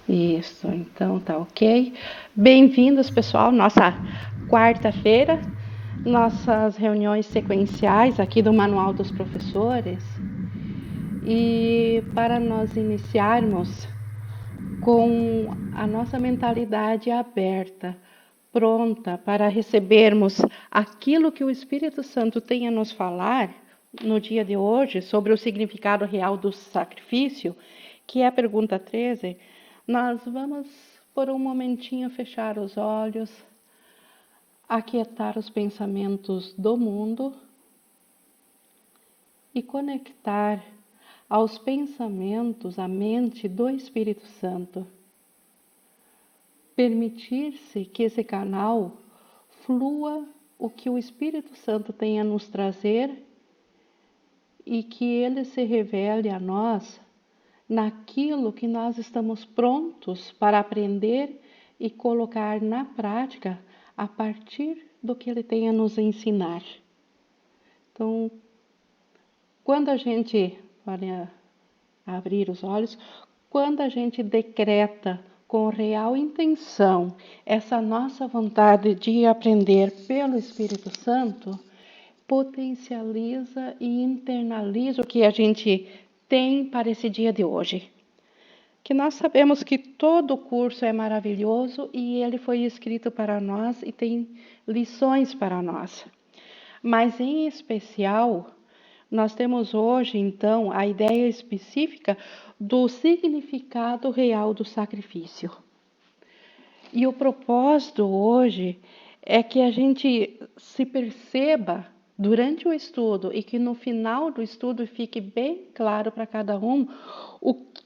Isso, então tá ok. Bem-vindos, pessoal, nossa quarta-feira, nossas reuniões sequenciais aqui do Manual dos Professores. E para nós iniciarmos com a nossa mentalidade aberta, pronta para recebermos aquilo que o Espírito Santo tem a nos falar no dia de hoje sobre o significado real do sacrifício, que é a pergunta 13, nós vamos por um momentinho fechar os olhos, aquietar os pensamentos do mundo e conectar aos pensamentos, à mente do Espírito Santo. Permitir-se que esse canal flua o que o Espírito Santo tem a nos trazer e que ele se revele a nós naquilo que nós estamos prontos para aprender e colocar na prática a partir do que ele tem a nos ensinar. Então, quando a gente, para abrir os olhos, quando a gente decreta com real intenção essa nossa vontade de aprender pelo Espírito Santo, potencializa e internaliza o que a gente tem para esse dia de hoje. Que nós sabemos que todo o curso é maravilhoso e ele foi escrito para nós e tem lições para nós. Mas, em especial, nós temos hoje, então, a ideia específica do significado real do sacrifício. E o propósito hoje é que a gente se perceba durante o estudo e que no final do estudo fique bem claro para cada um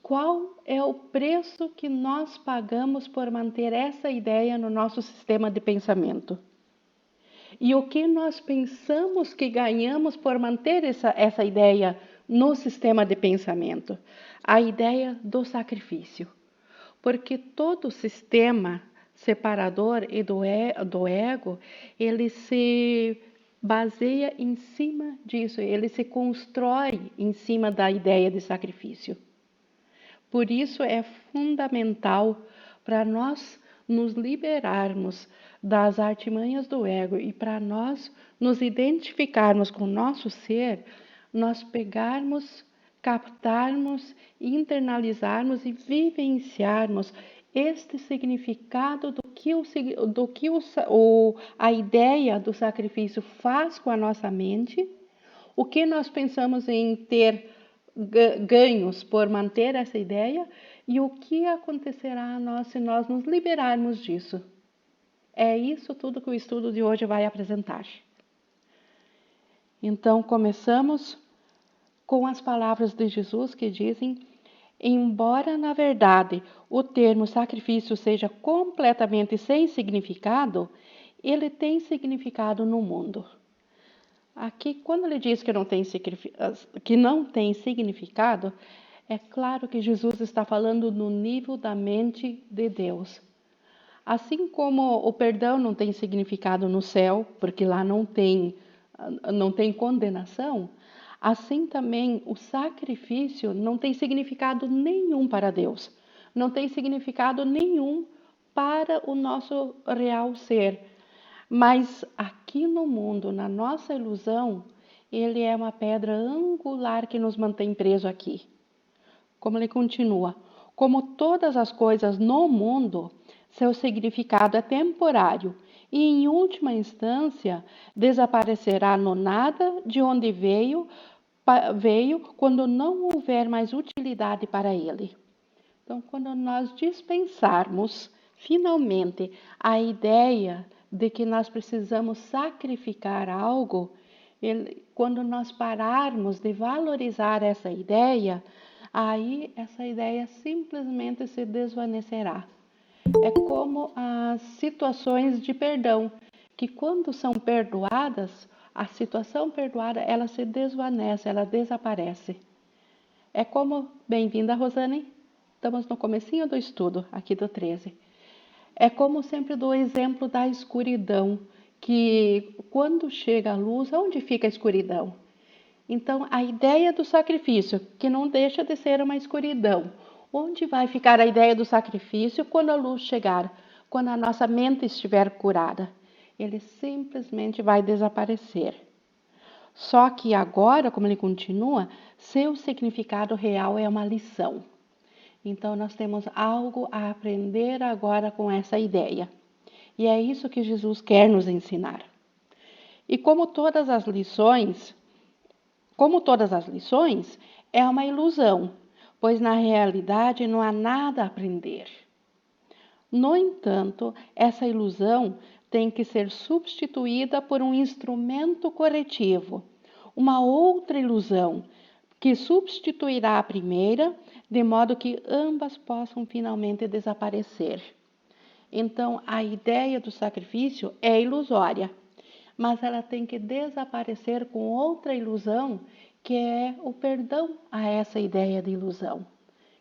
qual é o preço que nós pagamos por manter essa ideia no nosso sistema de pensamento. E o que nós pensamos que ganhamos por manter essa ideia no sistema de pensamento? A ideia do sacrifício. Porque todo sistema separador e do ego, ele se baseia em cima disso, ele se constrói em cima da ideia de sacrifício. Por isso é fundamental para nós nos liberarmos das artimanhas do ego e para nós nos identificarmos com o nosso ser, nós pegarmos, captarmos, internalizarmos e vivenciarmos este significado do que a ideia do sacrifício faz com a nossa mente, o que nós pensamos em ter ganhos por manter essa ideia e o que acontecerá a nós se nós nos liberarmos disso. É isso tudo que o estudo de hoje vai apresentar. Então, começamos com as palavras de Jesus que dizem: embora na verdade o termo sacrifício seja completamente sem significado, ele tem significado no mundo. Aqui, quando ele diz que não tem significado, é claro que Jesus está falando no nível da mente de Deus. Assim como o perdão não tem significado no céu, porque lá não tem condenação, assim também o sacrifício não tem significado nenhum para Deus. Não tem significado nenhum para o nosso real ser. Mas aqui no mundo, na nossa ilusão, ele é uma pedra angular que nos mantém preso aqui. Como ele continua, como todas as coisas no mundo, seu significado é temporário e, em última instância, desaparecerá no nada de onde veio quando não houver mais utilidade para ele. Então, quando nós dispensarmos, finalmente, a ideia de que nós precisamos sacrificar algo, quando nós pararmos de valorizar essa ideia, aí essa ideia simplesmente se desvanecerá. É como as situações de perdão, que quando são perdoadas, a situação perdoada, ela se desvanece, ela desaparece. É como, bem-vinda, Rosane, estamos no comecinho do estudo, aqui do 13. É como sempre do exemplo da escuridão, que quando chega a luz, onde fica a escuridão? Então, a ideia do sacrifício, que não deixa de ser uma escuridão, Onde vai ficar a ideia do sacrifício quando a luz chegar, quando a nossa mente estiver curada? Ele simplesmente vai desaparecer. Só que agora, como ele continua, seu significado real é uma lição. Então, nós temos algo a aprender agora com essa ideia. E é isso que Jesus quer nos ensinar. E como todas as lições, é uma ilusão, pois na realidade não há nada a aprender. No entanto, essa ilusão tem que ser substituída por um instrumento corretivo, uma outra ilusão, que substituirá a primeira, de modo que ambas possam finalmente desaparecer. Então, a ideia do sacrifício é ilusória, mas ela tem que desaparecer com outra ilusão, que é o perdão a essa ideia de ilusão.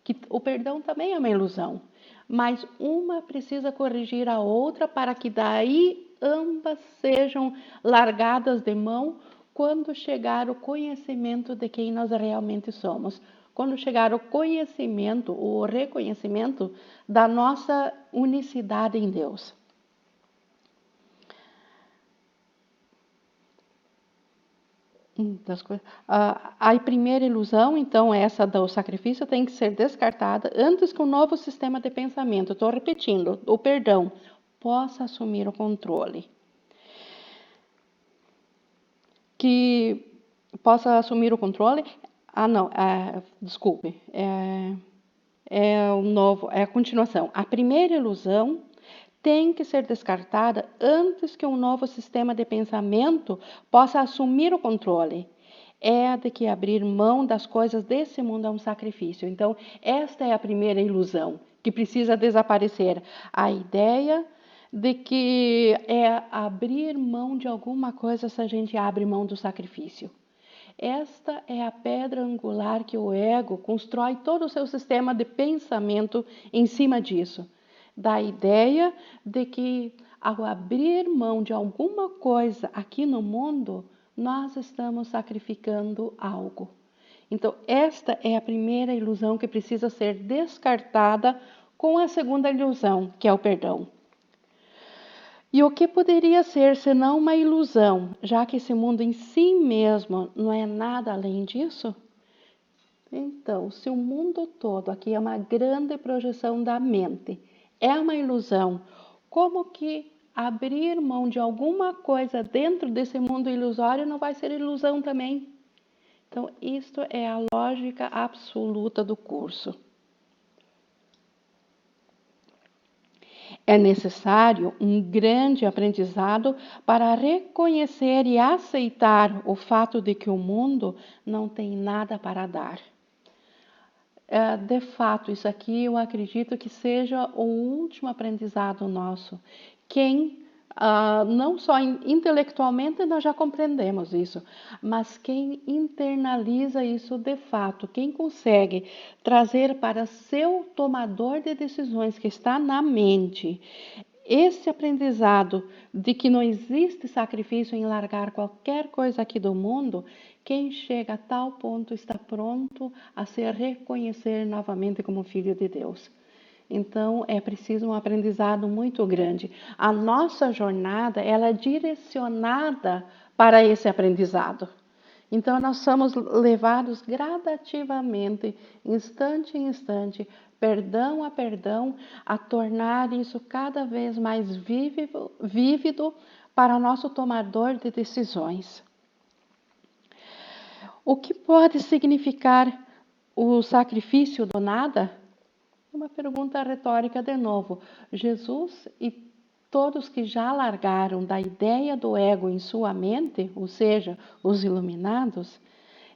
Que o perdão também é uma ilusão, mas uma precisa corrigir a outra para que daí ambas sejam largadas de mão quando chegar o conhecimento de quem nós realmente somos. Quando chegar o conhecimento, o reconhecimento da nossa unicidade em Deus. A primeira ilusão, então, essa do sacrifício, tem que ser descartada antes que um novo sistema de pensamento, estou repetindo, o perdão, possa assumir o controle. Que possa assumir o controle. Desculpe. É a continuação. A primeira ilusão tem que ser descartada antes que um novo sistema de pensamento possa assumir o controle. É a de que abrir mão das coisas desse mundo é um sacrifício. Então, esta é a primeira ilusão que precisa desaparecer. A ideia de que é abrir mão de alguma coisa se a gente abre mão do sacrifício. Esta é a pedra angular que o ego constrói todo o seu sistema de pensamento em cima disso. Da ideia de que ao abrir mão de alguma coisa aqui no mundo, nós estamos sacrificando algo. Então, esta é a primeira ilusão que precisa ser descartada com a segunda ilusão, que é o perdão. E o que poderia ser senão uma ilusão, já que esse mundo em si mesmo não é nada além disso? Então, se o mundo todo aqui é uma grande projeção da mente, é uma ilusão, como que abrir mão de alguma coisa dentro desse mundo ilusório não vai ser ilusão também? Então, isto é a lógica absoluta do curso. É necessário um grande aprendizado para reconhecer e aceitar o fato de que o mundo não tem nada para dar. De fato, isso aqui eu acredito que seja o último aprendizado nosso. Não só intelectualmente nós já compreendemos isso, mas quem internaliza isso de fato, quem consegue trazer para seu tomador de decisões que está na mente, esse aprendizado de que não existe sacrifício em largar qualquer coisa aqui do mundo, quem chega a tal ponto está pronto a se reconhecer novamente como filho de Deus. Então, é preciso um aprendizado muito grande. A nossa jornada, ela é direcionada para esse aprendizado. Então, nós somos levados gradativamente, instante em instante, perdão a perdão, a tornar isso cada vez mais vívido para o nosso tomador de decisões. O que pode significar o sacrifício do nada? Uma pergunta retórica de novo. Jesus e todos que já largaram da ideia do ego em sua mente, ou seja, os iluminados,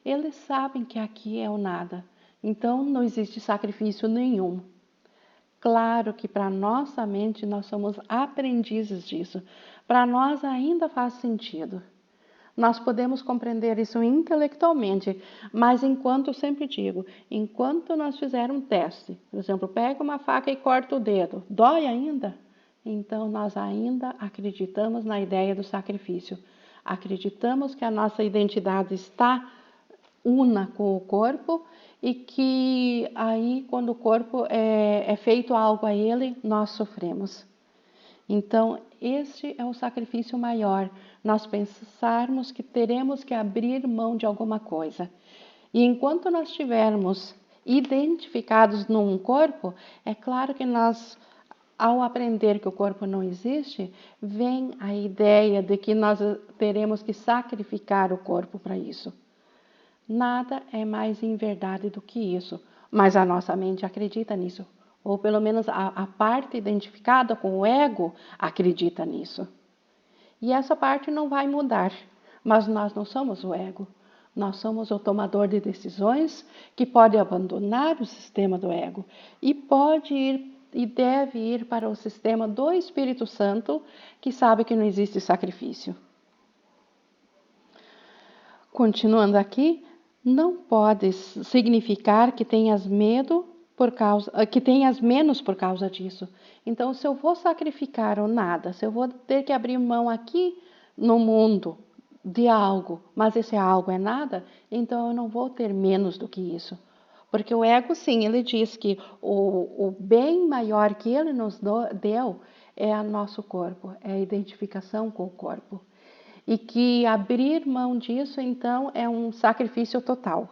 eles sabem que aqui é o nada. Então não existe sacrifício nenhum. Claro que para nossa mente nós somos aprendizes disso. Para nós ainda faz sentido. Nós podemos compreender isso intelectualmente, mas eu sempre digo, enquanto nós fizermos um teste, por exemplo, pega uma faca e corta o dedo, dói ainda? Então nós ainda acreditamos na ideia do sacrifício. Acreditamos que a nossa identidade está una com o corpo e que aí, quando o corpo é feito algo a ele, nós sofremos. Então, este é o sacrifício maior, nós pensarmos que teremos que abrir mão de alguma coisa. E enquanto nós estivermos identificados num corpo, é claro que nós, ao aprender que o corpo não existe, vem a ideia de que nós teremos que sacrificar o corpo para isso. Nada é mais inverdade do que isso, mas a nossa mente acredita nisso. Ou pelo menos a parte identificada com o ego acredita nisso. E essa parte não vai mudar, mas nós não somos o ego. Nós somos o tomador de decisões que pode abandonar o sistema do ego e pode ir e deve ir para o sistema do Espírito Santo, que sabe que não existe sacrifício. Continuando aqui, não pode significar que tenhas medo que tenhas menos por causa disso. Então, se eu vou sacrificar ou nada, se eu vou ter que abrir mão aqui no mundo de algo, mas esse algo é nada, então eu não vou ter menos do que isso. Porque o ego, sim, ele diz que o bem maior que ele nos deu é o nosso corpo, é a identificação com o corpo. E que abrir mão disso, então, é um sacrifício total.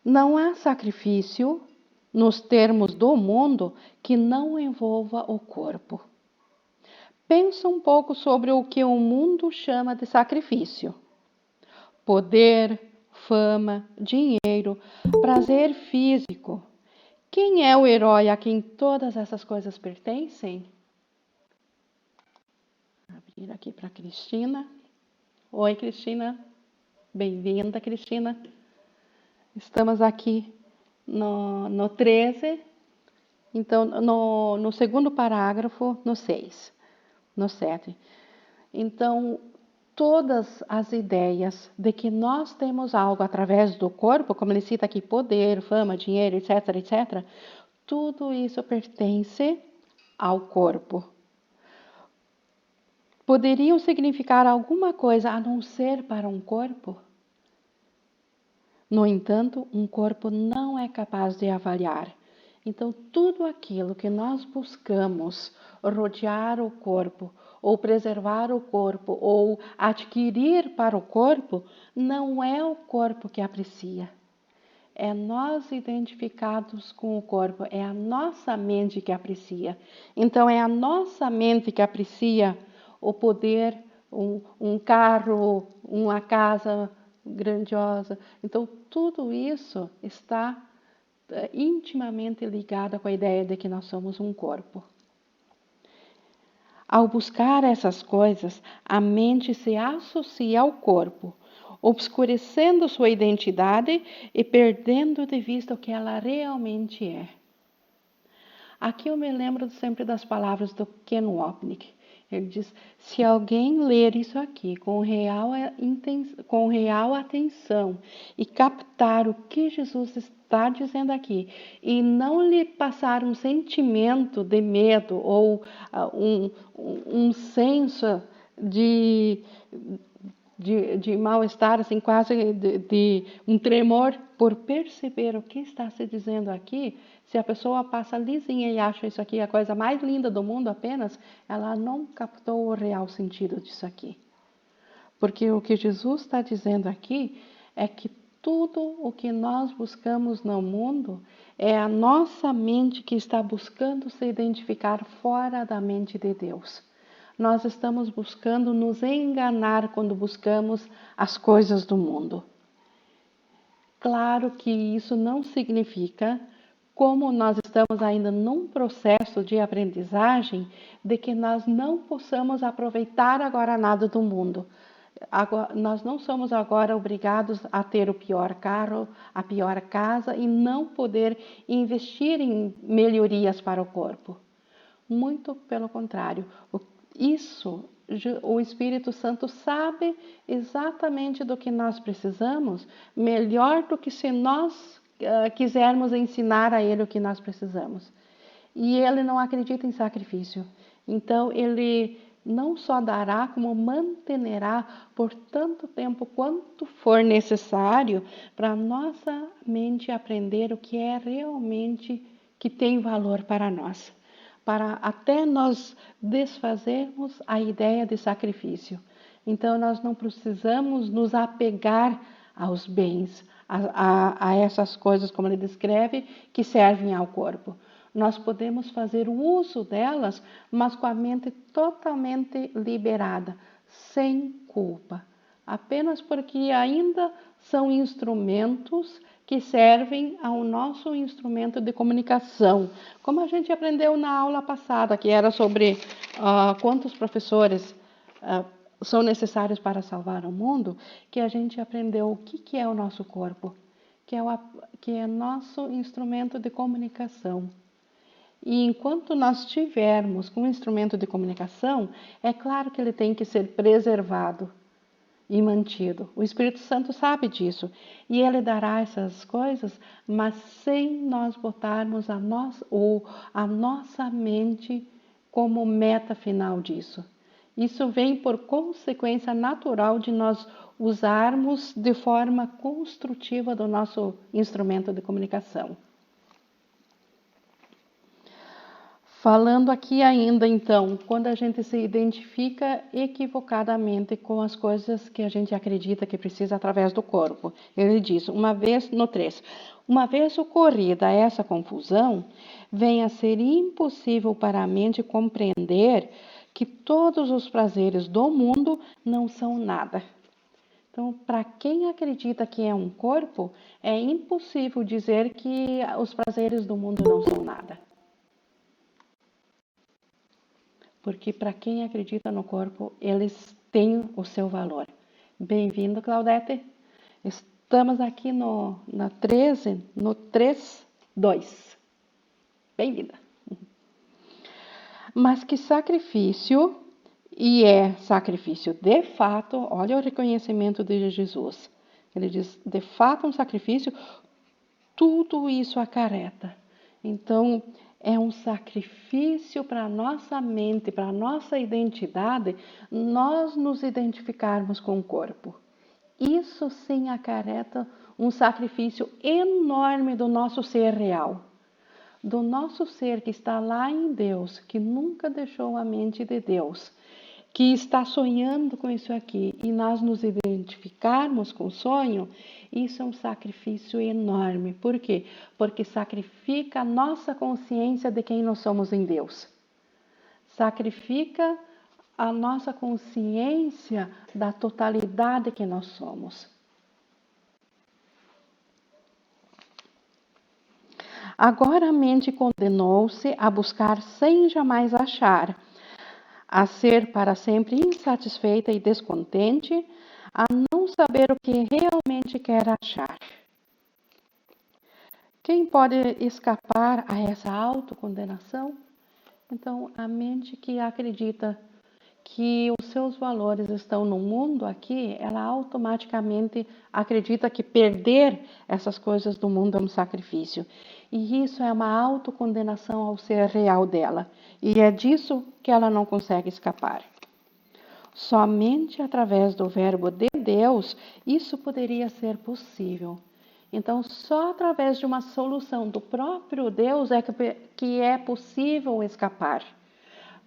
Não há sacrifício, nos termos do mundo, que não envolva o corpo. Pensa um pouco sobre o que o mundo chama de sacrifício. Poder, fama, dinheiro, prazer físico. Quem é o herói a quem todas essas coisas pertencem? Vou abrir aqui para a Cristina. Oi, Cristina. Bem-vinda, Cristina. Estamos aqui no 13, então no segundo parágrafo, no 6, no 7. Então, todas as ideias de que nós temos algo através do corpo, como ele cita aqui, poder, fama, dinheiro, etc., etc., tudo isso pertence ao corpo. Poderiam significar alguma coisa a não ser para um corpo? No entanto, um corpo não é capaz de avaliar. Então, tudo aquilo que nós buscamos rodear o corpo, ou preservar o corpo, ou adquirir para o corpo, não é o corpo que aprecia. É nós identificados com o corpo, é a nossa mente que aprecia. Então, é a nossa mente que aprecia o poder, um carro, uma casa grandiosa. Então, tudo isso está intimamente ligado com a ideia de que nós somos um corpo. Ao buscar essas coisas, a mente se associa ao corpo, obscurecendo sua identidade e perdendo de vista o que ela realmente é. Aqui eu me lembro sempre das palavras do Ken Wapnick. Ele diz, se alguém ler isso aqui com real atenção e captar o que Jesus está dizendo aqui, e não lhe passar um sentimento de medo ou um senso de mal-estar, assim, quase de um tremor por perceber o que está se dizendo aqui, se a pessoa passa lisinha e acha isso aqui a coisa mais linda do mundo apenas, ela não captou o real sentido disso aqui. Porque o que Jesus está dizendo aqui é que tudo o que nós buscamos no mundo é a nossa mente que está buscando se identificar fora da mente de Deus. Nós estamos buscando nos enganar quando buscamos as coisas do mundo. Claro que isso não significa, como nós estamos ainda num processo de aprendizagem, de que nós não possamos aproveitar agora nada do mundo. Agora, nós não somos agora obrigados a ter o pior carro, a pior casa e não poder investir em melhorias para o corpo. Muito pelo contrário. Isso, o Espírito Santo sabe exatamente do que nós precisamos, melhor do que se nós quisermos ensinar a Ele o que nós precisamos. E Ele não acredita em sacrifício. Então, Ele não só dará, como manterá por tanto tempo quanto for necessário para nossa mente aprender o que é realmente que tem valor para nós, para até nós desfazermos a ideia de sacrifício. Então, nós não precisamos nos apegar aos bens, a essas coisas, como ele descreve, que servem ao corpo. Nós podemos fazer uso delas, mas com a mente totalmente liberada, sem culpa, apenas porque ainda são instrumentos que servem ao nosso instrumento de comunicação, como a gente aprendeu na aula passada, que era sobre quantos professores são necessários para salvar o mundo, que a gente aprendeu o que é o nosso corpo, que é nosso instrumento de comunicação. E enquanto nós tivermos um instrumento de comunicação, é claro que ele tem que ser preservado e mantido. O Espírito Santo sabe disso. E ele dará essas coisas, mas sem nós botarmos a nossa mente como meta final disso. Isso vem por consequência natural de nós usarmos de forma construtiva do nosso instrumento de comunicação. Falando aqui ainda, então, quando a gente se identifica equivocadamente com as coisas que a gente acredita que precisa através do corpo. Ele diz, no 3, uma vez ocorrida essa confusão, vem a ser impossível para a mente compreender que todos os prazeres do mundo não são nada. Então, para quem acredita que é um corpo, é impossível dizer que os prazeres do mundo não são nada. Porque para quem acredita no corpo, eles têm o seu valor. Bem-vindo, Claudete. Estamos aqui no 3.2. Bem-vinda. Mas que sacrifício, e é sacrifício de fato, olha o reconhecimento de Jesus. Ele diz, de fato, um sacrifício, tudo isso acarreta. Então, é um sacrifício para a nossa mente, para a nossa identidade, nós nos identificarmos com o corpo. Isso sim acarreta um sacrifício enorme do nosso ser real, do nosso ser que está lá em Deus, que nunca deixou a mente de Deus, que está sonhando com isso aqui, e nós nos identificarmos com o sonho, isso é um sacrifício enorme. Por quê? Porque sacrifica a nossa consciência de quem nós somos em Deus. Sacrifica a nossa consciência da totalidade que nós somos. Agora a mente condenou-se a buscar sem jamais achar, a ser para sempre insatisfeita e descontente, a não saber o que realmente quer achar. Quem pode escapar a essa autocondenação? Então, a mente que acredita que os seus valores estão no mundo aqui, ela automaticamente acredita que perder essas coisas do mundo é um sacrifício. E isso é uma autocondenação ao ser real dela. E é disso que ela não consegue escapar. Somente através do verbo de Deus, isso poderia ser possível. Então, só através de uma solução do próprio Deus é que é possível escapar.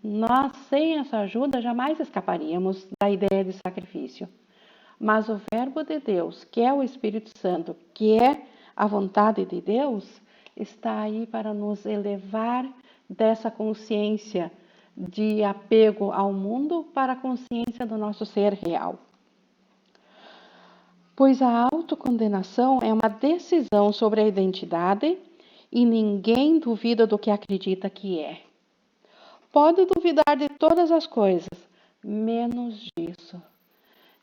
Nós, sem essa ajuda, jamais escaparíamos da ideia de sacrifício. Mas o verbo de Deus, que é o Espírito Santo, que é a vontade de Deus, está aí para nos elevar dessa consciência de apego ao mundo para a consciência do nosso ser real. Pois a autocondenação é uma decisão sobre a identidade e ninguém duvida do que acredita que é. Pode duvidar de todas as coisas, menos disso.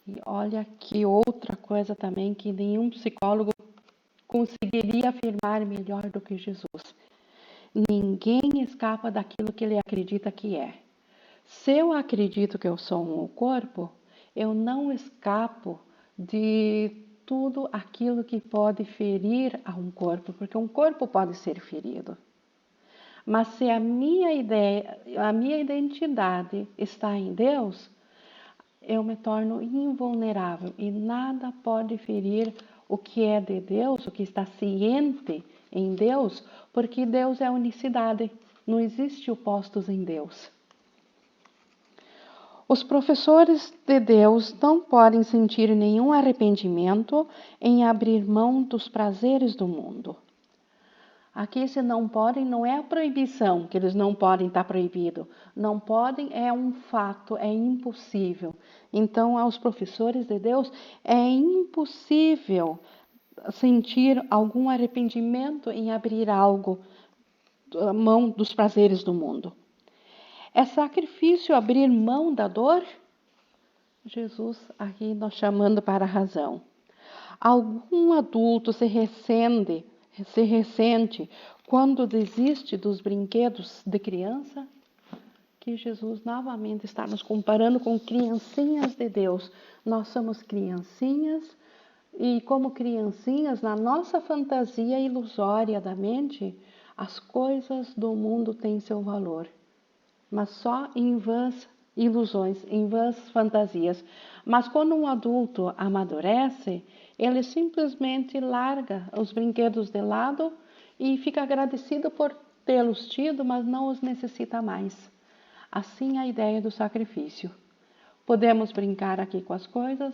E olha que outra coisa também que nenhum psicólogo conseguiria afirmar melhor do que Jesus. Ninguém escapa daquilo que ele acredita que é. Se eu acredito que eu sou um corpo, eu não escapo de tudo aquilo que pode ferir a um corpo, porque um corpo pode ser ferido. Mas se a minha ideia, a minha identidade está em Deus, eu me torno invulnerável e nada pode ferir o que é de Deus, o que está ciente em Deus, porque Deus é unicidade, não existe opostos em Deus. Os professores de Deus não podem sentir nenhum arrependimento em abrir mão dos prazeres do mundo. Aqui, se não podem, não é a proibição, que eles não podem estar proibido. Não podem é um fato, é impossível. Então, aos professores de Deus, é impossível sentir algum arrependimento em abrir algo, a mão dos prazeres do mundo. É sacrifício abrir mão da dor? Jesus aqui nos chamando para a razão. Algum adulto se ressente quando desiste dos brinquedos de criança? Que Jesus novamente está nos comparando com criancinhas de Deus. Nós somos criancinhas e, como criancinhas, na nossa fantasia ilusória da mente, as coisas do mundo têm seu valor, mas só em vãs ilusões, em vãs fantasias. Mas quando um adulto amadurece, ele simplesmente larga os brinquedos de lado e fica agradecido por tê-los tido, mas não os necessita mais. Assim é a ideia do sacrifício. Podemos brincar aqui com as coisas,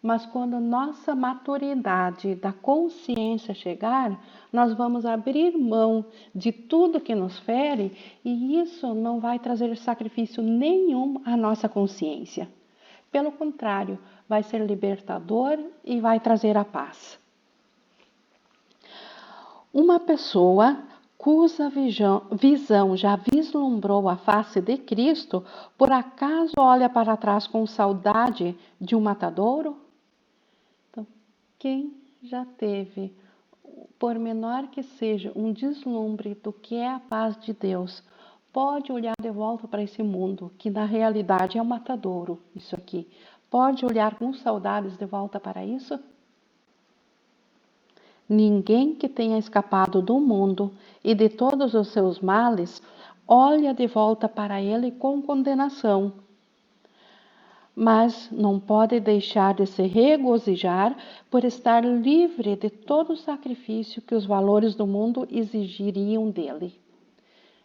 mas quando nossa maturidade da consciência chegar, nós vamos abrir mão de tudo que nos fere e isso não vai trazer sacrifício nenhum à nossa consciência. Pelo contrário, vai ser libertador e vai trazer a paz. Uma pessoa cuja visão já vislumbrou a face de Cristo, por acaso olha para trás com saudade de um matadouro? Então, quem já teve, por menor que seja, um deslumbre do que é a paz de Deus, pode olhar de volta para esse mundo, que na realidade é um matadouro, isso aqui. Pode olhar com saudades de volta para isso? Ninguém que tenha escapado do mundo e de todos os seus males olha de volta para ele com condenação. Mas não pode deixar de se regozijar por estar livre de todo o sacrifício que os valores do mundo exigiriam dele.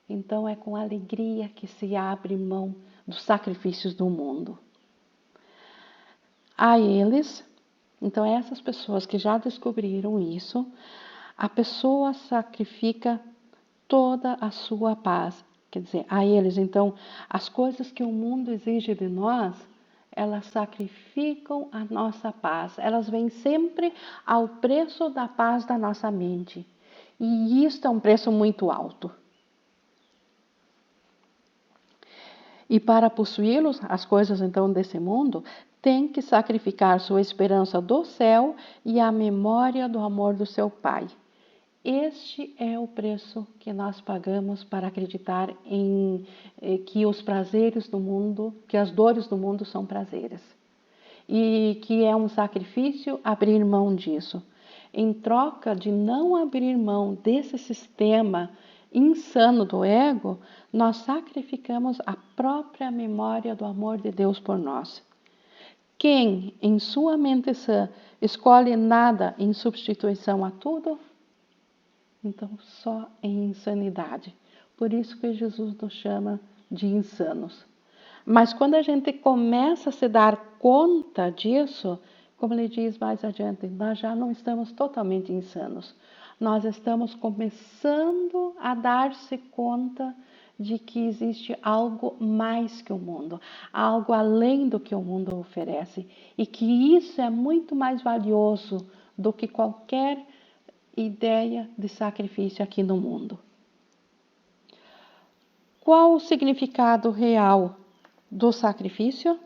Então é com alegria que se abre mão dos sacrifícios do mundo. A eles, então essas pessoas que já descobriram isso, a pessoa sacrifica toda a sua paz. Quer dizer, a eles, então, as coisas que o mundo exige de nós, elas sacrificam a nossa paz. Elas vêm sempre ao preço da paz da nossa mente. E isto é um preço muito alto. E para possuí-los, as coisas então desse mundo, tem que sacrificar sua esperança do céu e a memória do amor do seu Pai. Este é o preço que nós pagamos para acreditar em que os prazeres do mundo, que as dores do mundo são prazeres. E que é um sacrifício abrir mão disso. Em troca de não abrir mão desse sistema insano do ego, nós sacrificamos a própria memória do amor de Deus por nós. Quem, em sua mente sã, escolhe nada em substituição a tudo, então só em insanidade. Por isso que Jesus nos chama de insanos. Mas quando a gente começa a se dar conta disso, como ele diz mais adiante, nós já não estamos totalmente insanos. Nós estamos começando a dar-se conta de que existe algo mais que o mundo, algo além do que o mundo oferece, e que isso é muito mais valioso do que qualquer ideia de sacrifício aqui no mundo. Qual o significado real do sacrifício?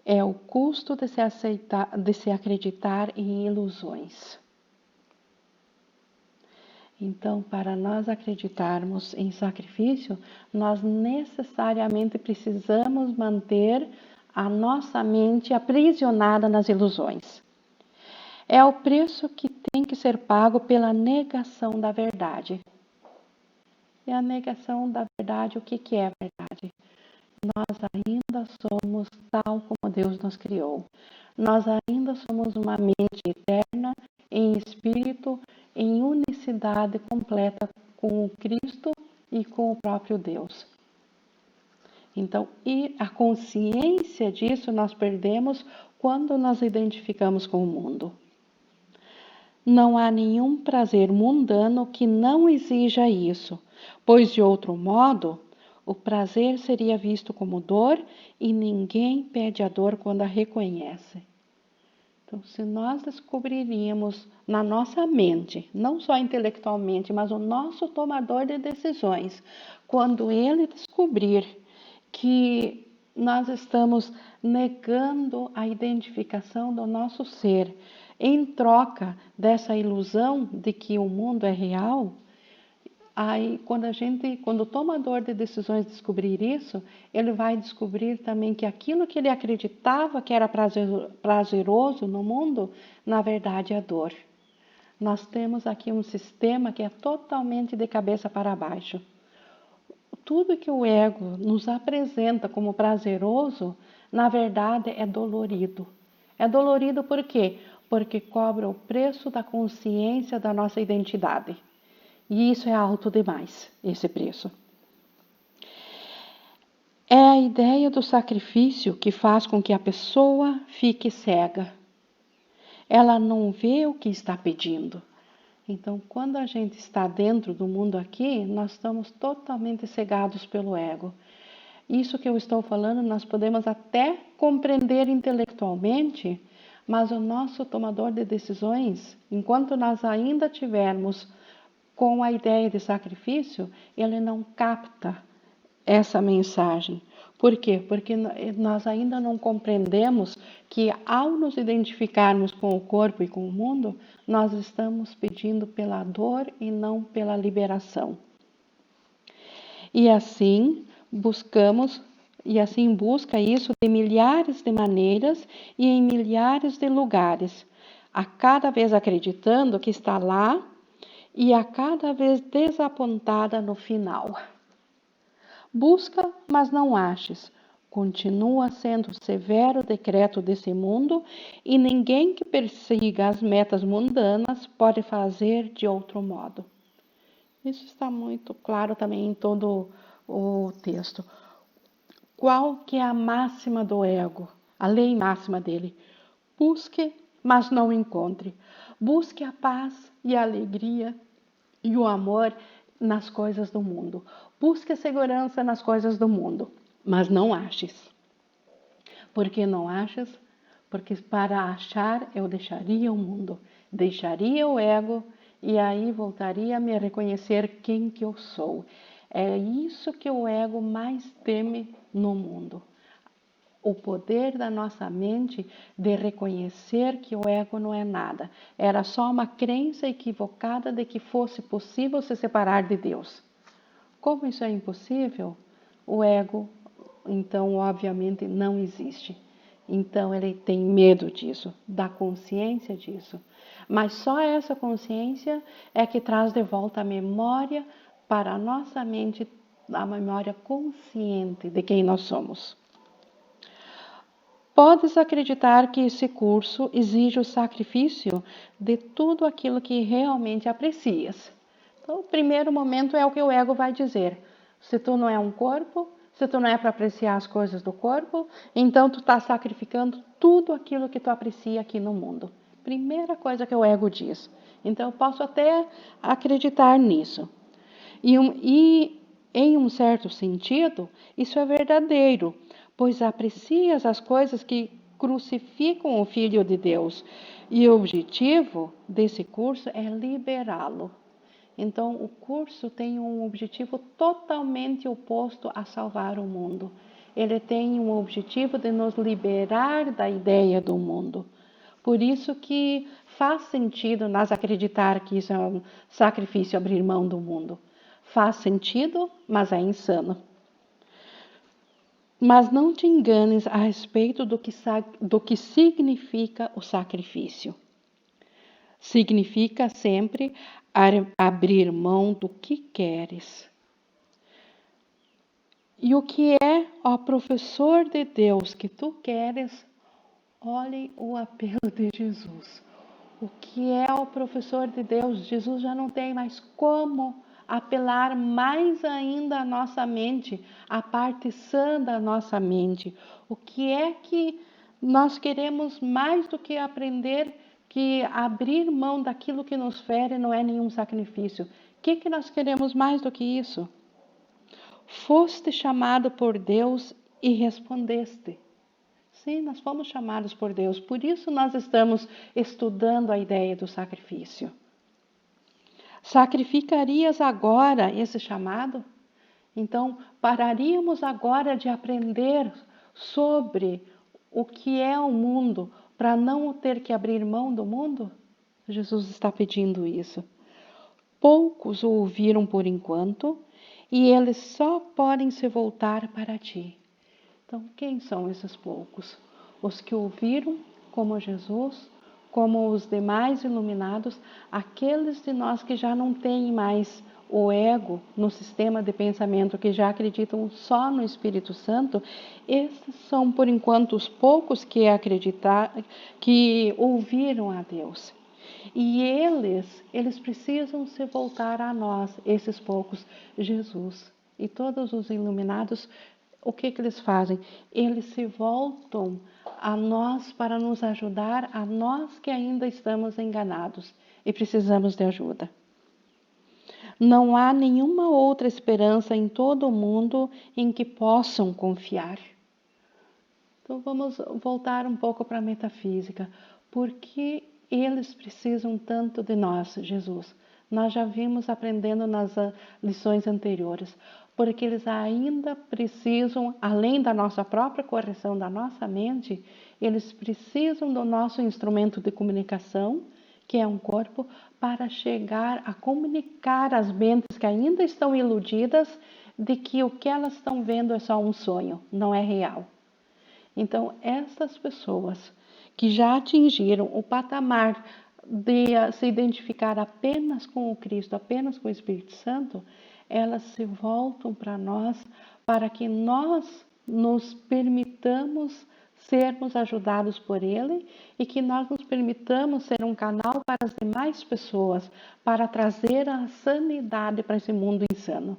É o custo de se acreditar em ilusões. Então, para nós acreditarmos em sacrifício, nós necessariamente precisamos manter a nossa mente aprisionada nas ilusões. É o preço que tem que ser pago pela negação da verdade. é a negação da verdade. O que é a verdade? Nós ainda somos tal como Deus nos criou. Nós ainda somos uma mente eterna, em espírito, em unicidade completa com o Cristo e com o próprio Deus. Então, e a consciência disso nós perdemos quando nos identificamos com o mundo. Não há nenhum prazer mundano que não exija isso, pois de outro modo, o prazer seria visto como dor e ninguém pede a dor quando a reconhece. Então, se nós descobriríamos na nossa mente, não só intelectualmente, mas o nosso tomador de decisões, quando ele descobrir que nós estamos negando a identificação do nosso ser em troca dessa ilusão de que o mundo é real, aí quando o tomador de decisões descobrir isso, ele vai descobrir também que aquilo que ele acreditava que era prazeroso no mundo, na verdade é dor. Nós temos aqui um sistema que é totalmente de cabeça para baixo. Tudo que o ego nos apresenta como prazeroso, na verdade é dolorido. É dolorido por quê? Porque cobra o preço da consciência da nossa identidade. E isso é alto demais, esse preço. É a ideia do sacrifício que faz com que a pessoa fique cega. Ela não vê o que está pedindo. Então, quando a gente está dentro do mundo aqui, nós estamos totalmente cegados pelo ego. Isso que eu estou falando, nós podemos até compreender intelectualmente, mas o nosso tomador de decisões, enquanto nós ainda tivermos com a ideia de sacrifício, ele não capta essa mensagem. Por quê? Porque nós ainda não compreendemos que ao nos identificarmos com o corpo e com o mundo, nós estamos pedindo pela dor e não pela liberação. E assim busca isso de milhares de maneiras e em milhares de lugares, a cada vez acreditando que está lá e a cada vez desapontada no final. Busca, mas não aches. Continua sendo o severo decreto desse mundo e ninguém que persiga as metas mundanas pode fazer de outro modo. Isso está muito claro também em todo o texto. Qual que é a máxima do ego? A lei máxima dele. Busque, mas não encontre. Busque a paz e a alegria e o amor nas coisas do mundo. Busque a segurança nas coisas do mundo, mas não aches. Por que não achas? Porque para achar eu deixaria o mundo, deixaria o ego e aí voltaria a me reconhecer quem que eu sou. É isso que o ego mais teme no mundo. O poder da nossa mente de reconhecer que o ego não é nada. Era só uma crença equivocada de que fosse possível se separar de Deus. Como isso é impossível, o ego, então, obviamente, não existe. Então, ele tem medo disso, da consciência disso. Mas só essa consciência é que traz de volta a memória para a nossa mente, a memória consciente de quem nós somos. Podes acreditar que esse curso exige o sacrifício de tudo aquilo que realmente aprecias. Então, o primeiro momento é o que o ego vai dizer. Se tu não é um corpo, se tu não é para apreciar as coisas do corpo, então tu está sacrificando tudo aquilo que tu aprecia aqui no mundo. Primeira coisa que o ego diz. Então, eu posso até acreditar nisso. E em um certo sentido, isso é verdadeiro, pois aprecias as coisas que crucificam o Filho de Deus. E o objetivo desse curso é liberá-lo. Então, o curso tem um objetivo totalmente oposto a salvar o mundo. Ele tem um objetivo de nos liberar da ideia do mundo. Por isso que faz sentido nós acreditar que isso é um sacrifício, abrir mão do mundo. Faz sentido, mas é insano. Mas não te enganes a respeito do que significa o sacrifício. Significa sempre abrir mão do que queres. E o que é, ó professor de Deus, que tu queres? Olhem o apelo de Jesus. O que é o professor de Deus? Jesus já não tem mais como apelar mais ainda à nossa mente, à parte sã da nossa mente. O que é que nós queremos mais do que aprender que abrir mão daquilo que nos fere não é nenhum sacrifício? O que nós queremos mais do que isso? Foste chamado por Deus e respondeste. Sim, nós fomos chamados por Deus, por isso nós estamos estudando a ideia do sacrifício. Sacrificarias agora esse chamado? Então, pararíamos agora de aprender sobre o que é o mundo para não ter que abrir mão do mundo? Jesus está pedindo isso. Poucos o ouviram por enquanto e eles só podem se voltar para ti. Então, quem são esses poucos? Os que ouviram, como Jesus, como os demais iluminados, aqueles de nós que já não têm mais o ego no sistema de pensamento, que já acreditam só no Espírito Santo, esses são, por enquanto, os poucos que acreditaram, que ouviram a Deus. E eles precisam se voltar a nós, esses poucos, Jesus. E todos os iluminados, o que eles fazem? Eles se voltam a nós para nos ajudar, a nós que ainda estamos enganados e precisamos de ajuda. Não há nenhuma outra esperança em todo o mundo em que possam confiar. Então vamos voltar um pouco para a metafísica. Por que eles precisam tanto de nós, Jesus? Nós já vimos aprendendo nas lições anteriores. Porque eles ainda precisam, além da nossa própria correção da nossa mente, eles precisam do nosso instrumento de comunicação, que é um corpo, para chegar a comunicar às mentes que ainda estão iludidas de que o que elas estão vendo é só um sonho, não é real. Então, essas pessoas que já atingiram o patamar de se identificar apenas com o Cristo, apenas com o Espírito Santo, elas se voltam para nós para que nós nos permitamos sermos ajudados por Ele e que nós nos permitamos ser um canal para as demais pessoas, para trazer a sanidade para esse mundo insano.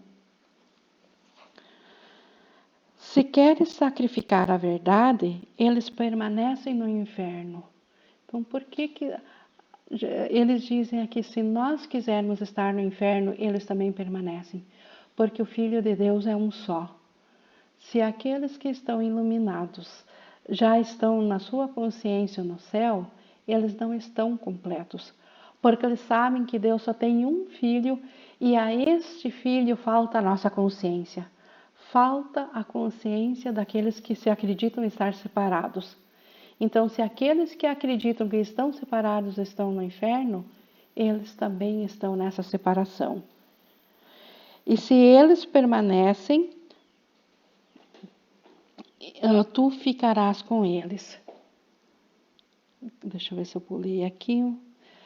Se queres sacrificar a verdade, eles permanecem no inferno. Então, por que eles dizem aqui, se nós quisermos estar no inferno, eles também permanecem? Porque o Filho de Deus é um só. Se aqueles que estão iluminados já estão na sua consciência no céu, eles não estão completos. Porque eles sabem que Deus só tem um Filho e a este Filho falta a nossa consciência. Falta a consciência daqueles que se acreditam estar separados. Então, se aqueles que acreditam que estão separados estão no inferno, eles também estão nessa separação. E se eles permanecem, tu ficarás com eles. Deixa eu ver se eu pulei aqui.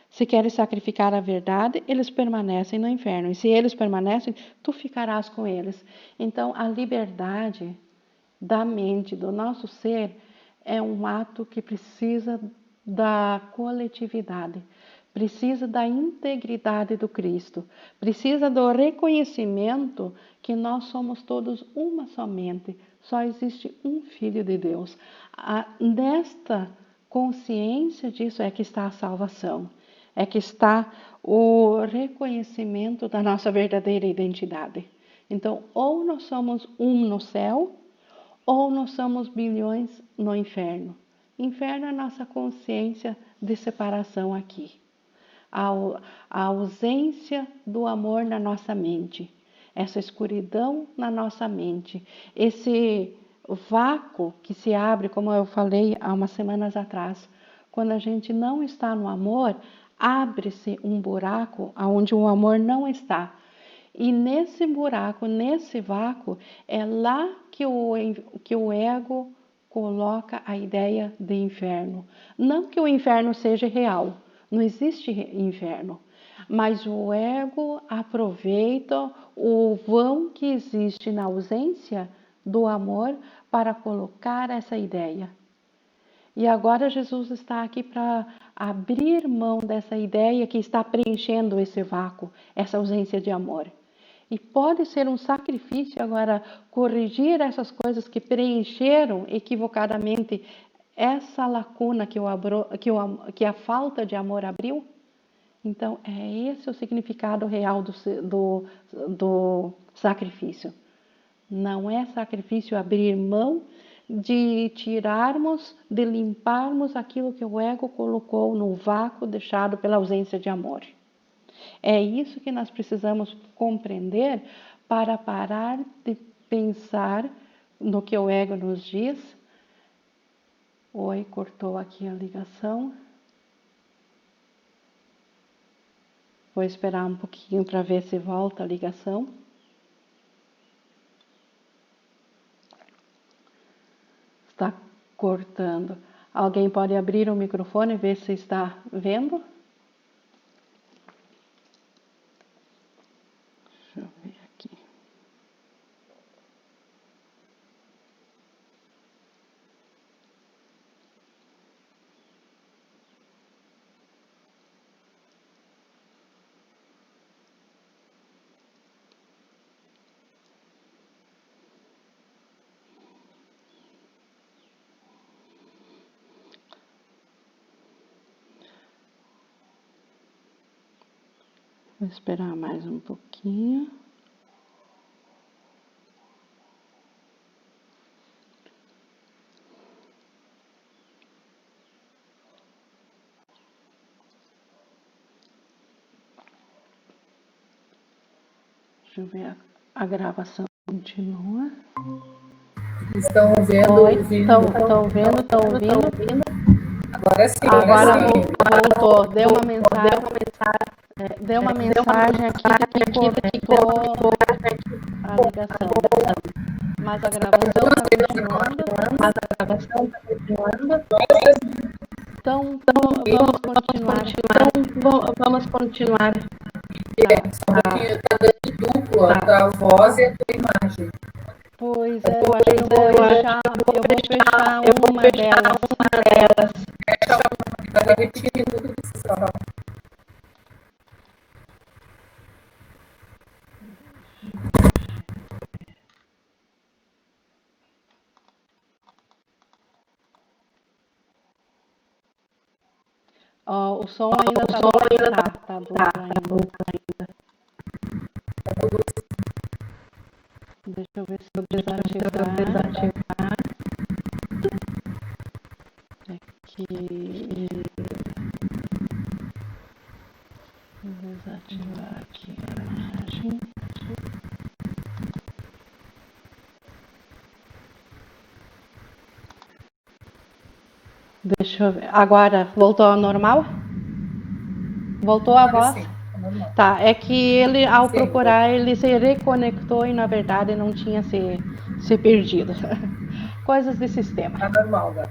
Se queres sacrificar a verdade, eles permanecem no inferno. E se eles permanecem, tu ficarás com eles. Então, a liberdade da mente, do nosso ser, é um ato que precisa da coletividade, precisa da integridade do Cristo, precisa do reconhecimento que nós somos todos uma somente, só existe um Filho de Deus. Nesta consciência disso é que está a salvação, é que está o reconhecimento da nossa verdadeira identidade. Então, ou nós somos um no céu, ou nós somos bilhões no inferno. Inferno é a nossa consciência de separação aqui. A ausência do amor na nossa mente. Essa escuridão na nossa mente. Esse vácuo que se abre, como eu falei há umas semanas atrás. Quando a gente não está no amor, abre-se um buraco onde o amor não está. E nesse buraco, nesse vácuo, é lá que o ego coloca a ideia de inferno. Não que o inferno seja real, não existe inferno. Mas o ego aproveita o vão que existe na ausência do amor para colocar essa ideia. E agora Jesus está aqui para abrir mão dessa ideia que está preenchendo esse vácuo, essa ausência de amor. E pode ser um sacrifício agora corrigir essas coisas que preencheram equivocadamente essa lacuna que a falta de amor abriu. Então, é esse o significado real do sacrifício. Não é sacrifício abrir mão de tirarmos, de limparmos aquilo que o ego colocou no vácuo deixado pela ausência de amor. É isso que nós precisamos compreender para parar de pensar no que o ego nos diz. Oi, cortou aqui a ligação. Vou esperar um pouquinho para ver se volta a ligação. Está cortando. Alguém pode abrir o microfone e ver se está vendo? Deixa eu ver aqui. Vou esperar mais um pouquinho. Deixa eu ver, a gravação continua. Estão vendo? Oi, estão vendo, estão ouvindo? Agora sim. Agora voltou. Deu uma mensagem aqui que cortou a ligação. Mas a gravação está continuando. Então, vamos continuar. Só um pouquinho, está dando duplo a tua voz e a tua imagem. Pois é, eu acho que eu vou fechar uma delas. Está repetindo tudo que você fala. O som ainda está duplo ainda. Deixa eu ver se eu desativar. Aqui. Vou desativar aqui a imagem. Deixa eu ver. Agora, voltou ao normal? Voltou a voz? Sim, tá, é que ele, ao procurar, ele se reconectou e, na verdade, não tinha se perdido. Coisas de sistema. Tá normal, né?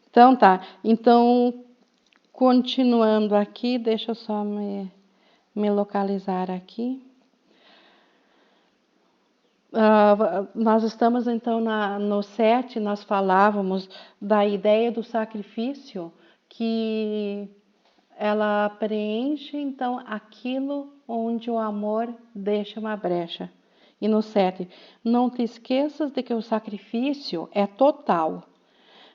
Então, tá. Então, continuando aqui, deixa eu só me localizar aqui. Nós estamos, então, no 7, nós falávamos da ideia do sacrifício, que ela preenche, então, aquilo onde o amor deixa uma brecha. E no 7, não te esqueças de que o sacrifício é total.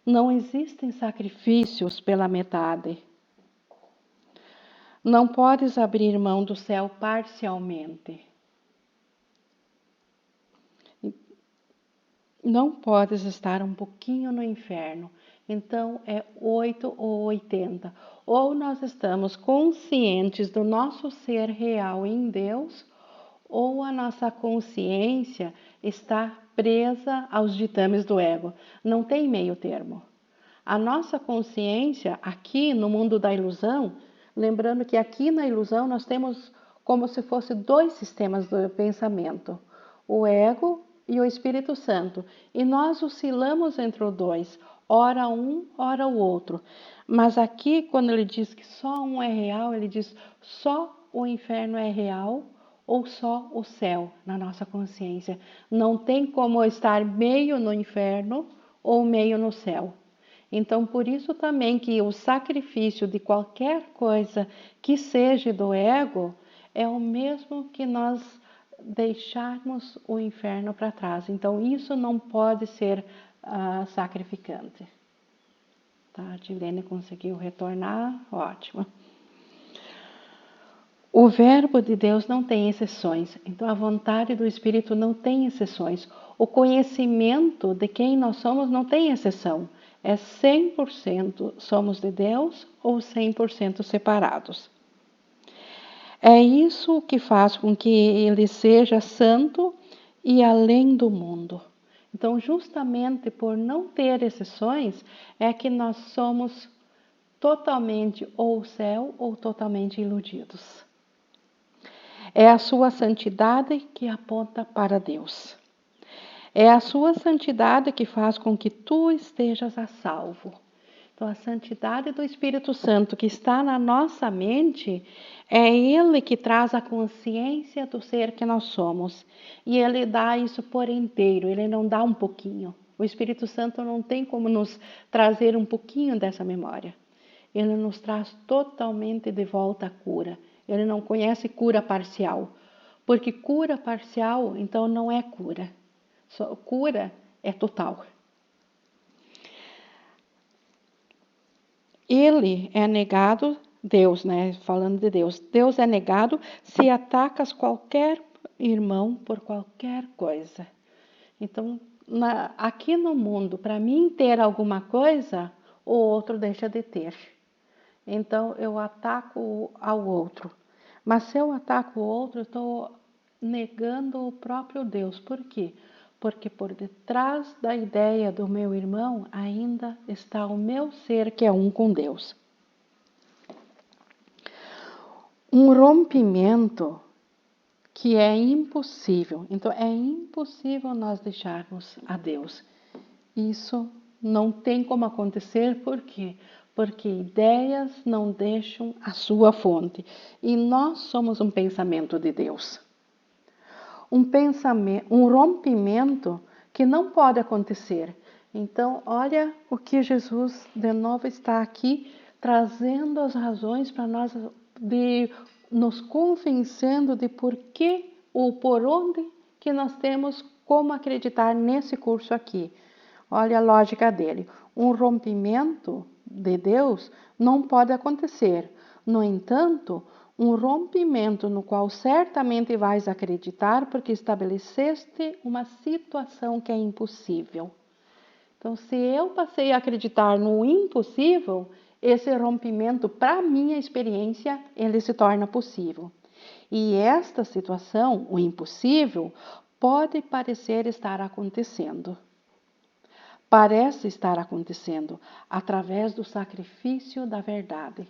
Não existem sacrifícios pela metade. Não podes abrir mão do céu parcialmente. Não podes estar um pouquinho no inferno. Então é 8 ou 80. Ou nós estamos conscientes do nosso ser real em Deus, ou a nossa consciência está presa aos ditames do ego. Não tem meio termo. A nossa consciência, aqui no mundo da ilusão, lembrando que aqui na ilusão nós temos como se fosse 2 sistemas do pensamento, o ego e o Espírito Santo. E nós oscilamos entre os 2, ora um, ora o outro. Mas aqui, quando ele diz que só um é real, ele diz só o inferno é real, ou só o céu na nossa consciência. Não tem como estar meio no inferno ou meio no céu. Então, por isso também que o sacrifício de qualquer coisa que seja do ego é o mesmo que nós deixarmos o inferno para trás. Então, isso não pode ser sacrificante. Tá, a Dilene conseguiu retornar, ótimo. O verbo de Deus não tem exceções, então a vontade do Espírito não tem exceções. O conhecimento de quem nós somos não tem exceção. É 100% somos de Deus ou 100% separados. É isso que faz com que ele seja santo e além do mundo. Então, justamente por não ter exceções, é que nós somos totalmente ou céu ou totalmente iludidos. É a sua santidade que aponta para Deus. É a sua santidade que faz com que tu estejas a salvo. Então, a santidade do Espírito Santo que está na nossa mente, é Ele que traz a consciência do ser que nós somos. E Ele dá isso por inteiro, Ele não dá um pouquinho. O Espírito Santo não tem como nos trazer um pouquinho dessa memória. Ele nos traz totalmente de volta a cura. Ele não conhece cura parcial. Porque cura parcial, então, não é cura. Cura é total. Ele é negado, Deus, né? Falando de Deus. Deus é negado se atacas qualquer irmão por qualquer coisa. Então, aqui no mundo, para mim ter alguma coisa, o outro deixa de ter. Então, eu ataco ao outro. Mas se eu ataco o outro, eu estou negando o próprio Deus. Por quê? Porque por detrás da ideia do meu irmão ainda está o meu ser que é um com Deus. Um rompimento que é impossível. Então, é impossível nós deixarmos a Deus. Isso não tem como acontecer, por quê? Porque ideias não deixam a sua fonte. E nós somos um pensamento de Deus. Um rompimento que não pode acontecer. Então, olha o que Jesus de novo está aqui trazendo as razões para nós, de nos convencendo de por que ou por onde que nós temos como acreditar nesse curso aqui. Olha a lógica dele. Um rompimento de Deus não pode acontecer. No entanto, um rompimento no qual certamente vais acreditar porque estabeleceste uma situação que é impossível. Então, se eu passei a acreditar no impossível, esse rompimento, para minha experiência, ele se torna possível. E esta situação, o impossível, pode parecer estar acontecendo. Parece estar acontecendo através do sacrifício da verdade.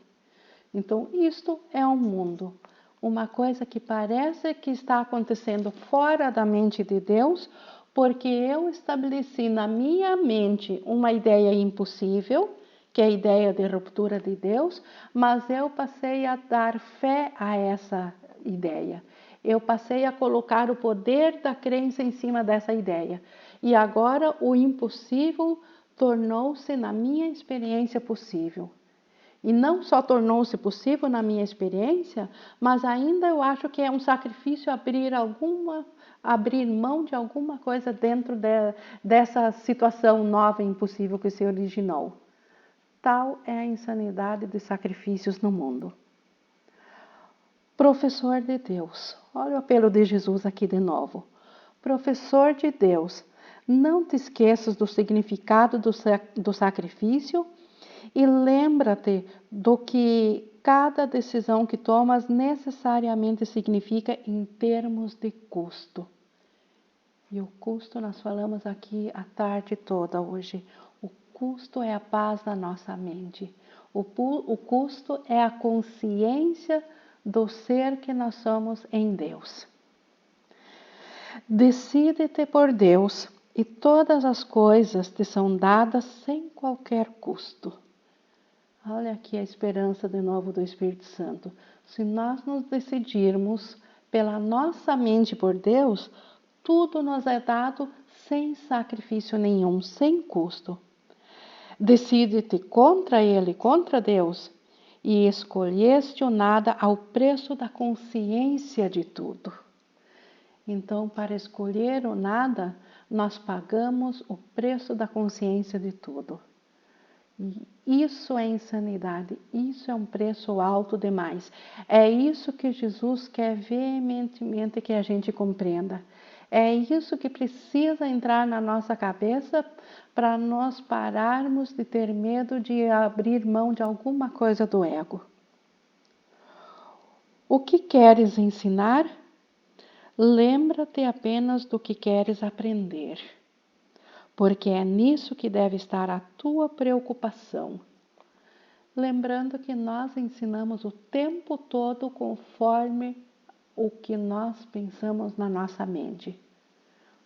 Então, isto é um mundo, uma coisa que parece que está acontecendo fora da mente de Deus, porque eu estabeleci na minha mente uma ideia impossível, que é a ideia de ruptura de Deus, mas eu passei a dar fé a essa ideia. Eu passei a colocar o poder da crença em cima dessa ideia. E agora o impossível tornou-se, na minha experiência, possível. E não só tornou-se possível na minha experiência, mas ainda eu acho que é um sacrifício abrir mão de alguma coisa dentro dessa situação nova e impossível que se originou. Tal é a insanidade de sacrifícios no mundo. Professor de Deus, olha o apelo de Jesus aqui de novo. Professor de Deus, não te esqueças do significado do sacrifício e lembra-te do que cada decisão que tomas necessariamente significa em termos de custo. E o custo nós falamos aqui a tarde toda hoje. O custo é a paz da nossa mente. O custo é a consciência do ser que nós somos em Deus. Decide-te por Deus e todas as coisas te são dadas sem qualquer custo. Olha aqui a esperança de novo do Espírito Santo. Se nós nos decidirmos pela nossa mente por Deus, tudo nos é dado sem sacrifício nenhum, sem custo. Decide-te contra ele, contra Deus, e escolheste o nada ao preço da consciência de tudo. Então, para escolher o nada, nós pagamos o preço da consciência de tudo. E isso é insanidade, isso é um preço alto demais. É isso que Jesus quer veementemente que a gente compreenda. É isso que precisa entrar na nossa cabeça para nós pararmos de ter medo de abrir mão de alguma coisa do ego. O que queres ensinar? Lembra-te apenas do que queres aprender, porque é nisso que deve estar a tua preocupação. Lembrando que nós ensinamos o tempo todo conforme o que nós pensamos na nossa mente.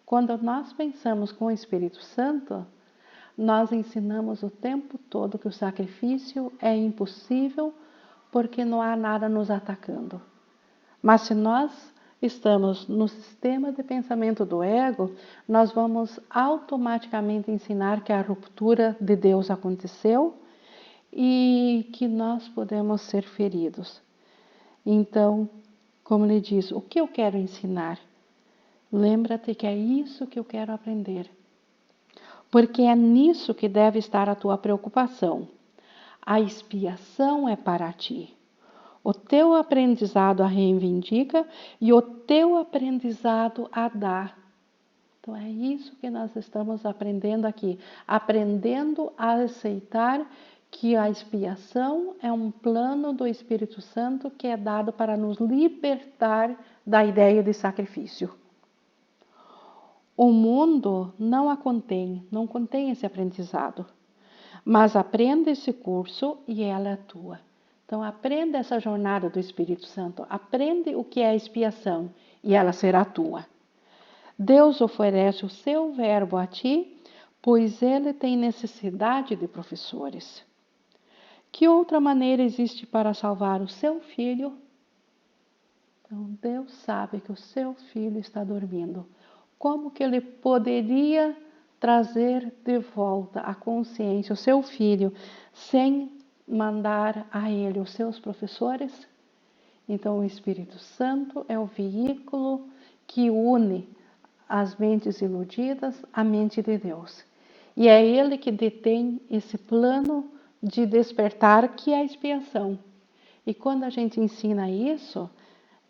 Quando nós pensamos com o Espírito Santo, nós ensinamos o tempo todo que o sacrifício é impossível porque não há nada nos atacando. Mas se nós estamos no sistema de pensamento do ego, nós vamos automaticamente ensinar que a ruptura de Deus aconteceu e que nós podemos ser feridos. Então, como ele diz, o que eu quero ensinar? Lembra-te que é isso que eu quero aprender. Porque é nisso que deve estar a tua preocupação. A expiação é para ti. O teu aprendizado a reivindica e o teu aprendizado a dá. Então é isso que nós estamos aprendendo aqui. Aprendendo a aceitar que a expiação é um plano do Espírito Santo que é dado para nos libertar da ideia de sacrifício. O mundo não contém esse aprendizado, mas aprende esse curso e ela é tua. Então aprenda essa jornada do Espírito Santo, aprende o que é a expiação e ela será tua. Deus oferece o seu verbo a ti, pois ele tem necessidade de professores. Que outra maneira existe para salvar o seu filho? Então Deus sabe que o seu filho está dormindo. Como que ele poderia trazer de volta a consciência o seu filho sem mandar a ele os seus professores? Então o Espírito Santo é o veículo que une as mentes iludidas à mente de Deus. E é ele que detém esse plano de despertar, que é a expiação. E quando a gente ensina isso,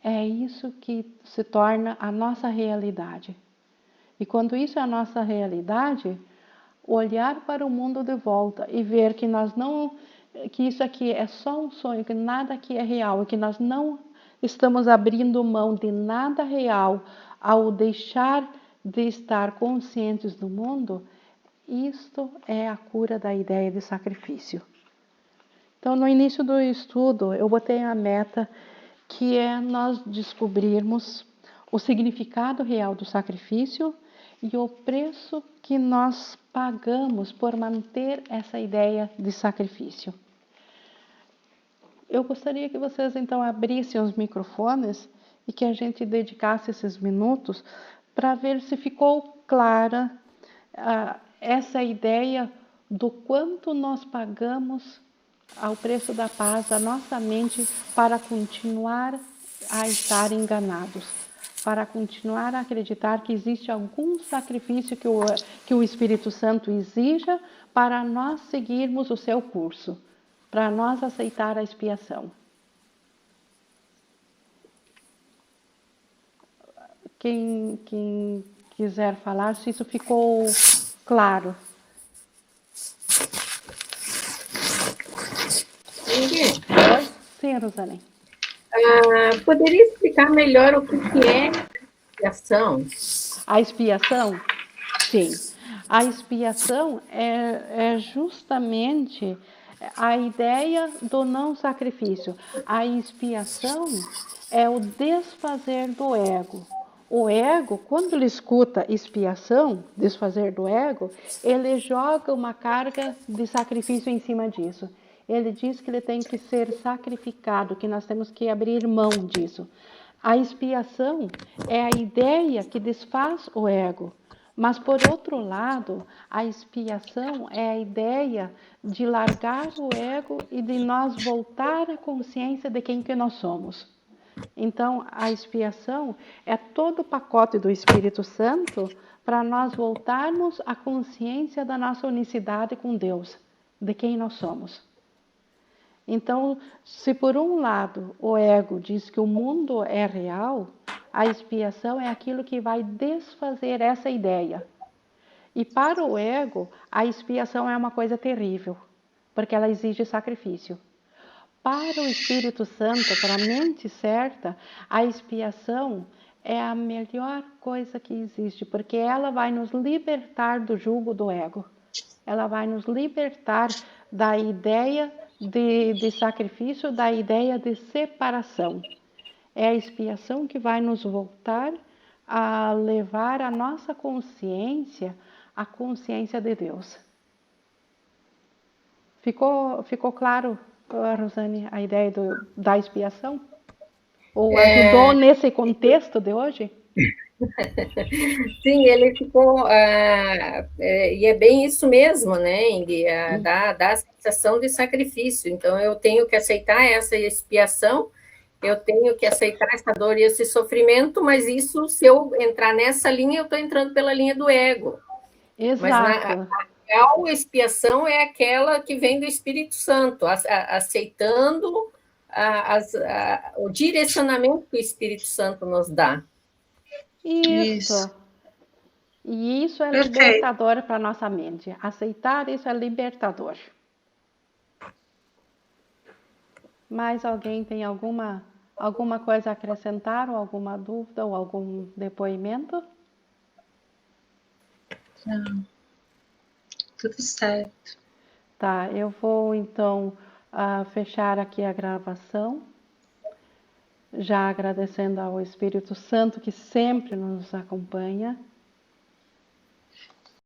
é isso que se torna a nossa realidade. E quando isso é a nossa realidade, olhar para o mundo de volta e ver que que isso aqui é só um sonho, que nada aqui é real, e que nós não estamos abrindo mão de nada real ao deixar de estar conscientes do mundo, isto é a cura da ideia de sacrifício. Então, no início do estudo, eu botei a meta que é nós descobrirmos o significado real do sacrifício e o preço que nós pagamos por manter essa ideia de sacrifício. Eu gostaria que vocês então abrissem os microfones e que a gente dedicasse esses minutos para ver se ficou clara essa ideia do quanto nós pagamos ao preço da paz da nossa mente para continuar a estar enganados, para continuar a acreditar que existe algum sacrifício que o Espírito Santo exija para nós seguirmos o seu curso, para nós aceitar a expiação. Quem quiser falar, se isso ficou claro. Oi? Sim, Rosalém. Poderia explicar melhor o que é expiação? A expiação? Sim. A expiação é justamente a ideia do não sacrifício. A expiação é o desfazer do ego. O ego, quando ele escuta expiação, desfazer do ego, ele joga uma carga de sacrifício em cima disso. Ele diz que ele tem que ser sacrificado, que nós temos que abrir mão disso. A expiação é a ideia que desfaz o ego. Mas, por outro lado, a expiação é a ideia de largar o ego e de nós voltar à consciência de quem que nós somos. Então, a expiação é todo o pacote do Espírito Santo para nós voltarmos à consciência da nossa unicidade com Deus, de quem nós somos. Então, se por um lado o ego diz que o mundo é real, a expiação é aquilo que vai desfazer essa ideia. E para o ego, a expiação é uma coisa terrível, porque ela exige sacrifício. Para o Espírito Santo, para a mente certa, a expiação é a melhor coisa que existe, porque ela vai nos libertar do jugo do ego. Ela vai nos libertar da ideia de sacrifício, da ideia de separação. É a expiação que vai nos voltar a levar a nossa consciência à consciência de Deus. Ficou claro, Rosane, a ideia da expiação? Ou ajudou nesse contexto de hoje? Sim, ele ficou. E é bem isso mesmo, né, Ingrid? Dá a sensação de sacrifício. Então, eu tenho que aceitar essa expiação, eu tenho que aceitar essa dor e esse sofrimento, mas isso, se eu entrar nessa linha, eu estou entrando pela linha do ego. Exato. Mas a real expiação é aquela que vem do Espírito Santo, aceitando o direcionamento que o Espírito Santo nos dá. Isso. E isso é libertador para a nossa mente. Aceitar isso é libertador. Mais alguém tem alguma coisa a acrescentar, ou alguma dúvida, ou algum depoimento? Não. Tudo certo. Tá, eu vou então fechar aqui a gravação, já agradecendo ao Espírito Santo que sempre nos acompanha.